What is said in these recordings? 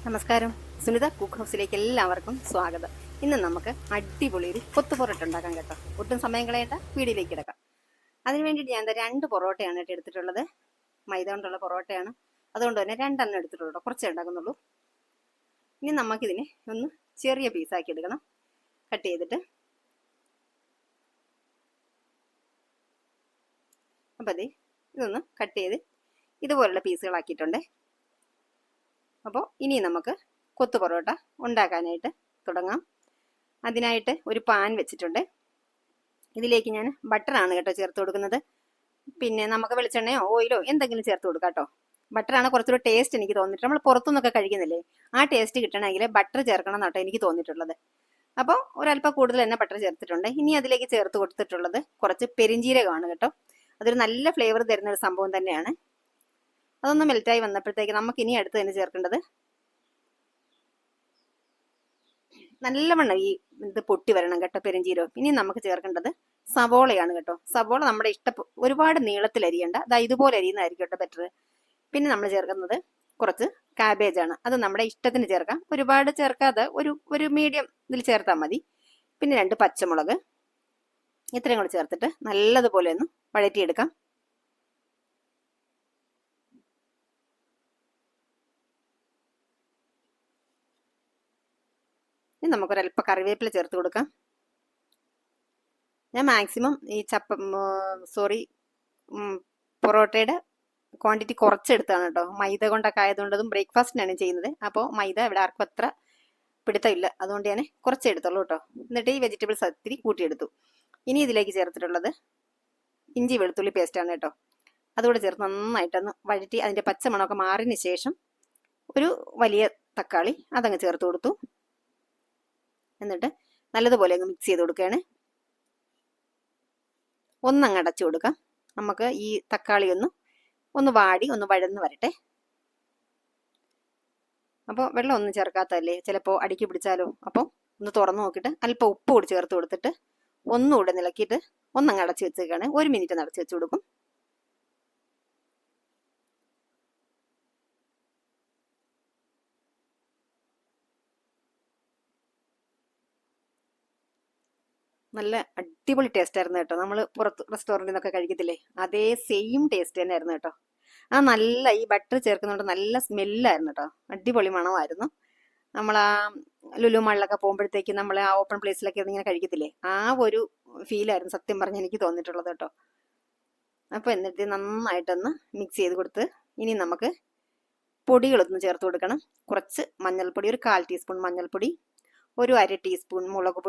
നമസ്കാരം, സുനിത കുക്ക് ഹൗസിലേക്ക് എല്ലാവർക്കും സ്വാഗതം. ഇന്ന് നമുക്ക് അടിപൊളി ഒരു കൊത്തു പൊറോട്ട ഉണ്ടാക്കാം കേട്ടോ. ഒട്ടും സമയം കളയേണ്ട, വീഡിയോയിലേക്ക് കിടക്കാം. അതിന് വേണ്ടിയിട്ട് ഞാൻ 2 പൊറോട്ടയാണ് എടുത്തിട്ടുള്ളത്. മൈദ കൊണ്ടുള്ള പൊറോട്ടയാണ്, അതുകൊണ്ട് തന്നെ 2 എണ്ണം എടുത്തിട്ടുള്ളൂ, കുറച്ചേ ഉണ്ടാക്കുന്നുള്ളൂ. ഇനി നമുക്കിതിനെ ഒന്ന് ചെറിയ പീസാക്കി എടുക്കണം. കട്ട് ചെയ്തിട്ട് അപ്പം ഇതൊന്ന് കട്ട് ചെയ്ത് ഇതുപോലുള്ള പീസുകളാക്കിയിട്ടുണ്ട്. അപ്പോൾ ഇനി നമുക്ക് കൊത്തു പൊറോട്ട ഉണ്ടാക്കാനായിട്ട് തുടങ്ങാം. അതിനായിട്ട് ഒരു പാൻ വെച്ചിട്ടുണ്ട്. ഇതിലേക്ക് ഞാൻ ബട്ടറാണ് കേട്ടോ ചേർത്ത് കൊടുക്കുന്നത്. പിന്നെ നമുക്ക് വെളിച്ചെണ്ണയോ ഓയിലോ എന്തെങ്കിലും ചേർത്ത് കൊടുക്കാം കേട്ടോ. ബട്ടറാണ് കുറച്ചുകൂടെ ടേസ്റ്റ് എനിക്ക് തോന്നിയിട്ട്. നമ്മൾ പുറത്തുനിന്നൊക്കെ കഴിക്കുന്നില്ലേ, ആ ടേസ്റ്റ് കിട്ടണമെങ്കിൽ ബട്ടർ ചേർക്കണം കേട്ടോ എനിക്ക് തോന്നിയിട്ടുള്ളത്. അപ്പോൾ ഒരല്പം കൂടുതൽ തന്നെ ബട്ടർ ചേർത്തിട്ടുണ്ട്. ഇനി അതിലേക്ക് ചേർത്ത് കൊടുത്തിട്ടുള്ളത് കുറച്ച് പെരിഞ്ജീരകമാണ് കേട്ടോ. അതൊരു നല്ല ഫ്ലേവർ തരുന്ന ഒരു സംഭവം തന്നെയാണ്. അതൊന്ന് മെൽറ്റായി വന്നപ്പോഴത്തേക്ക് നമുക്ക് ഇനി അടുത്ത് തന്നെ ചേർക്കേണ്ടത്, നല്ലവണ്ണം ഈ ഇത് പൊട്ടി വരണം കേട്ടോ പെരിഞ്ജീരകം. ഇനി നമുക്ക് ചേർക്കേണ്ടത് സവോളയാണ് കേട്ടോ. സവോള നമ്മുടെ ഒരുപാട് നീളത്തിൽ അരിയണ്ട, ഇതുപോലെ അരിയുന്നതായിരിക്കും കേട്ടോ ബെറ്റർ. പിന്നെ നമ്മൾ ചേർക്കുന്നത് കുറച്ച് കാബേജാണ്. അത് നമ്മുടെ ഇഷ്ടത്തിന് ചേർക്കാം, ഒരുപാട് ചേർക്കാതെ ഒരു മീഡിയം ഇതിൽ ചേർത്താൽ മതി. പിന്നെ 2 പച്ചമുളക്, ഇത്രയും കൂടെ ചേർത്തിട്ട് നല്ലതുപോലെ ഒന്ന് വഴറ്റിയെടുക്കാം. ഇനി നമുക്കൊരല്പം കറിവേപ്പില ചേർത്ത് കൊടുക്കാം. ഞാൻ മാക്സിമം ഈ പൊറോട്ടയുടെ ക്വാണ്ടിറ്റി കുറച്ചെടുത്താണ് കേട്ടോ. മൈദ കൊണ്ടൊക്കെ ആയതുകൊണ്ടതും ബ്രേക്ക്ഫാസ്റ്റിനാണ് ചെയ്യുന്നത്. അപ്പോൾ മൈദ ഇവിടെ ആർക്കും അത്ര പിടുത്തമില്ല, അതുകൊണ്ട് ഞാൻ കുറച്ചെടുത്തുള്ളൂ കേട്ടോ. എന്നിട്ട് ഈ വെജിറ്റബിൾസ് ഒത്തിരി കൂട്ടിയെടുത്തു. ഇനി ഇതിലേക്ക് ചേർത്തിട്ടുള്ളത് ഇഞ്ചി വെളുത്തുള്ളി പേസ്റ്റാണ് കേട്ടോ. അതുകൂടെ ചേർത്ത് നന്നായിട്ടൊന്ന് വഴറ്റി അതിൻ്റെ പച്ചമണമൊക്കെ മാറിയതിന് ശേഷം ഒരു വലിയ തക്കാളി അതങ്ങ് ചേർത്ത് കൊടുത്തു. എന്നിട്ട് നല്ലതുപോലെ അങ്ങ് മിക്സ് ചെയ്ത് കൊടുക്കുകയാണ്. ഒന്നങ്ങ് അടച്ചു കൊടുക്കാം. നമുക്ക് ഈ തക്കാളി ഒന്ന് വാടി ഒന്ന് വഴന്ന് വരട്ടെ. അപ്പോൾ വെള്ളം ഒന്നും ചേർക്കാത്തതല്ലേ, ചിലപ്പോൾ അടിക്ക് പിടിച്ചാലോ. അപ്പോൾ ഒന്ന് തുറന്നു നോക്കിയിട്ട് അല്പം ഉപ്പ് കൂടി ചേർത്ത് കൊടുത്തിട്ട് ഒന്നുകൂടെ നിലക്കിയിട്ട് ഒന്നങ്ങ് അടച്ചു വെച്ചേക്കാണ്. 1 മിനിറ്റ് അടച്ചു വെച്ച് കൊടുക്കും. നല്ല അടിപൊളി ടേസ്റ്റ് ആയിരുന്നു കേട്ടോ. നമ്മൾ പുറത്ത് റെസ്റ്റോറൻറ്റിൽ നിന്നൊക്കെ കഴിക്കത്തില്ലേ, അതേ സെയിം ടേസ്റ്റ് തന്നെ ആയിരുന്നു കേട്ടോ. നല്ല ഈ ബട്ടർ ചേർക്കുന്നതുകൊണ്ട് നല്ല സ്മെല്ലായിരുന്നു കേട്ടോ. അടിപൊളി മണമായിരുന്നു. നമ്മൾ ആ ലുലു മാളിലൊക്കെ പോകുമ്പോഴത്തേക്ക് നമ്മൾ ആ ഓപ്പൺ പ്ലേസിലൊക്കെ ഇങ്ങനെ കഴിക്കത്തില്ലേ, ആ ഒരു ഫീലായിരുന്നു സത്യം പറഞ്ഞ് എനിക്ക് തോന്നിയിട്ടുള്ളത് കേട്ടോ. അപ്പോൾ എന്നിട്ട് നന്നായിട്ടൊന്ന് മിക്സ് ചെയ്ത് കൊടുത്ത് ഇനി നമുക്ക് പൊടികളൊന്ന് ചേർത്ത് കൊടുക്കണം. കുറച്ച് മഞ്ഞൾപ്പൊടി, ഒരു 1/4 ടീസ്പൂൺ മഞ്ഞൾപ്പൊടി, ഒരു 1/2 ടീസ്പൂൺ മുളക്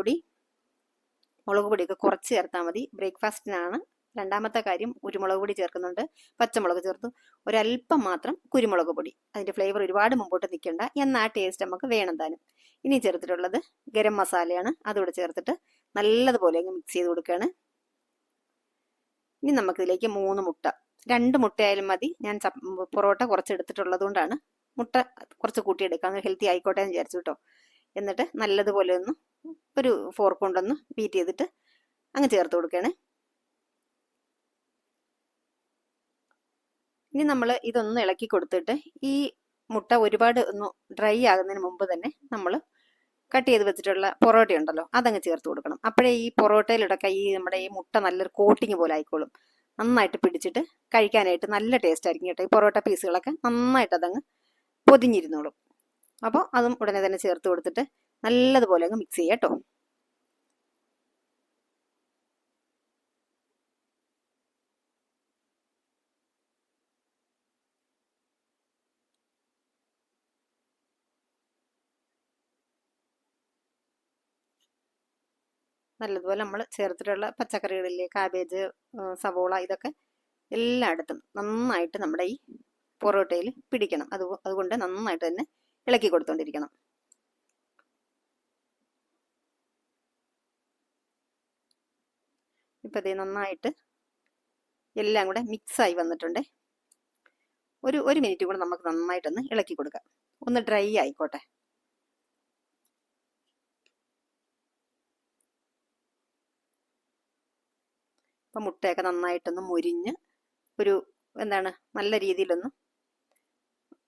പൊടിയൊക്കെ കുറച്ച് ചേർത്താൽ മതി. ബ്രേക്ക്ഫാസ്റ്റിനാണ്. രണ്ടാമത്തെ കാര്യം, കുരുമുളക് പൊടി ചേർക്കുന്നുണ്ട്, പച്ചമുളക് ചേർത്തു, ഒരല്പം മാത്രം കുരുമുളക് പൊടി. അതിൻ്റെ ഫ്ലേവർ ഒരുപാട് മുമ്പോട്ട് നിൽക്കണ്ട, എന്നാൽ ആ ടേസ്റ്റ് നമുക്ക് വേണം താനും. ഇനി ചേർത്തിട്ടുള്ളത് ഗരം മസാലയാണ്. അതുകൂടെ ചേർത്തിട്ട് നല്ലതുപോലെ അങ്ങ് മിക്സ് ചെയ്ത് കൊടുക്കുകയാണ്. ഇനി നമുക്കിതിലേക്ക് 3 മുട്ട, 2 മുട്ടയായാലും മതി. ഞാൻ പൊറോട്ട കുറച്ച് എടുത്തിട്ടുള്ളത് കൊണ്ടാണ് മുട്ട കുറച്ച് കൂട്ടിയെടുക്കാം, ഹെൽത്തി ആയിക്കോട്ടെ എന്ന് വിചാരിച്ചു കേട്ടോ. എന്നിട്ട് നല്ലതുപോലെ ഒന്ന് ഒരു ഫോർക്ക് കൊണ്ടൊന്ന് ബീറ്റ് ചെയ്തിട്ട് അങ്ങ് ചേർത്ത് കൊടുക്കുകയാണ്. ഇനി നമ്മൾ ഇതൊന്ന് ഇളക്കി കൊടുത്തിട്ട് ഈ മുട്ട ഒരുപാട് ഒന്ന് ഡ്രൈ ആകുന്നതിന് മുമ്പ് തന്നെ നമ്മൾ കട്ട് ചെയ്ത് വെച്ചിട്ടുള്ള പൊറോട്ട ഉണ്ടല്ലോ, അതങ്ങ് ചേർത്ത് കൊടുക്കണം. അപ്പോഴേ ഈ പൊറോട്ടയിലിടയ്ക്ക് നമ്മുടെ ഈ മുട്ട നല്ലൊരു കോട്ടിങ് പോലെ ആയിക്കോളും. നന്നായിട്ട് പിടിച്ചിട്ട് കഴിക്കാനായിട്ട് നല്ല ടേസ്റ്റ് ആയിരിക്കും കേട്ടോ. ഈ പൊറോട്ട പീസുകളൊക്കെ നന്നായിട്ട് അതങ്ങ് പൊതിഞ്ഞിരുന്നോളും. അപ്പോൾ അതും ഉടനെ തന്നെ ചേർത്ത് കൊടുത്തിട്ട് നല്ലതുപോലെ അങ്ങ് മിക്സ് ചെയ്യാം കേട്ടോ. നല്ലതുപോലെ നമ്മൾ ചേർത്തിട്ടുള്ള പച്ചക്കറികളില്ലേ, കാബേജ്, സവോള, ഇതൊക്കെ എല്ലായിടത്തും നന്നായിട്ട് നമ്മുടെ ഈ പൊറോട്ടയിൽ പിടിക്കണം. അതുകൊണ്ട് നന്നായിട്ട് തന്നെ ഇളക്കി കൊടുത്തോണ്ടിരിക്കണം. ഇപ്പം ഇത് നന്നായിട്ട് എല്ലാം കൂടെ മിക്സായി വന്നിട്ടുണ്ട്. ഒരു മിനിറ്റ് കൂടെ നമുക്ക് നന്നായിട്ടൊന്ന് ഇളക്കി കൊടുക്കാം, ഒന്ന് ഡ്രൈ ആയിക്കോട്ടെ. അപ്പം മുട്ടയൊക്കെ നന്നായിട്ടൊന്ന് മുരിഞ്ഞ് ഒരു എന്താണ് നല്ല രീതിയിലൊന്ന്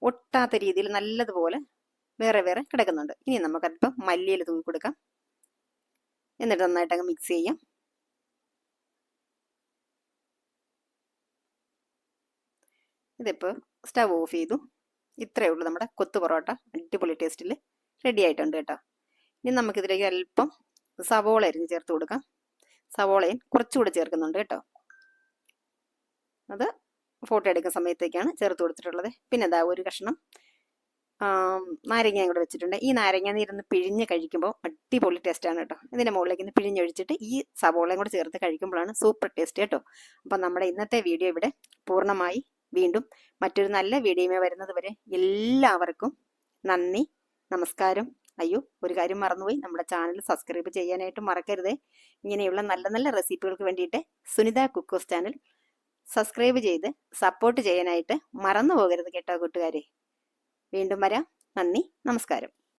ഒട്ടാത്ത രീതിയിൽ നല്ലതുപോലെ വേറെ വേറെ കിടക്കുന്നുണ്ട്. ഇനി നമുക്കല്പം മല്ലിയില തൂക്കി കൊടുക്കാം. എന്നിട്ട് നന്നായിട്ട് അങ്ങ് മിക്സ് ചെയ്യാം. ഇതിപ്പോൾ സ്റ്റവ് ഓഫ് ചെയ്തു. ഇത്രയേ ഉള്ളൂ, നമ്മുടെ കൊത്തു പൊറോട്ട അടിപൊളി ടേസ്റ്റിൽ റെഡി ആയിട്ടുണ്ട് കേട്ടോ. ഇനി നമുക്കിതിലേക്ക് അല്പം സവോള അരിഞ്ഞ് ചേർത്ത് കൊടുക്കാം. സവോളയും കുറച്ചുകൂടെ ചേർക്കുന്നുണ്ട് കേട്ടോ. അത് ഫോട്ടോ എടുക്കുന്ന സമയത്തേക്കാണ് ചേർത്ത് കൊടുത്തിട്ടുള്ളത്. പിന്നെ എന്താ ഒരു കഷ്ണം നാരങ്ങയും കൂടെ വെച്ചിട്ടുണ്ട്. ഈ നാരങ്ങ നീരൊന്ന് പിഴിഞ്ഞ് കഴിക്കുമ്പോൾ അടിപൊളി ടേസ്റ്റാണ് കേട്ടോ. ഇതിൻ്റെ മുകളിലേക്ക് ഇന്ന് പിഴിഞ്ഞൊഴിച്ചിട്ട് ഈ സവോളയും കൂടെ ചേർത്ത് കഴിക്കുമ്പോഴാണ് സൂപ്പർ ടേസ്റ്റ് കേട്ടോ. അപ്പം നമ്മുടെ ഇന്നത്തെ വീഡിയോ ഇവിടെ പൂർണ്ണമായി. വീണ്ടും മറ്റൊരു നല്ല വീഡിയോയുമായി വരുന്നത് വരെ എല്ലാവർക്കും നന്ദി, നമസ്കാരം. അയ്യോ, ഒരു കാര്യം മറന്നുപോയി, നമ്മുടെ ചാനൽ സബ്സ്ക്രൈബ് ചെയ്യാനായിട്ട് മറക്കരുതേ. ഇങ്ങനെയുള്ള നല്ല നല്ല റെസിപ്പികൾക്ക് വേണ്ടിയിട്ട് സുനിത കുക്കോസ് ചാനൽ സബ്സ്ക്രൈബ് ചെയ്ത് സപ്പോർട്ട് ചെയ്യാനായിട്ട് മറന്നു പോകരുത് കേട്ടോ കൂട്ടുകാരെ. വീണ്ടും വരാം. നന്ദി, നമസ്കാരം.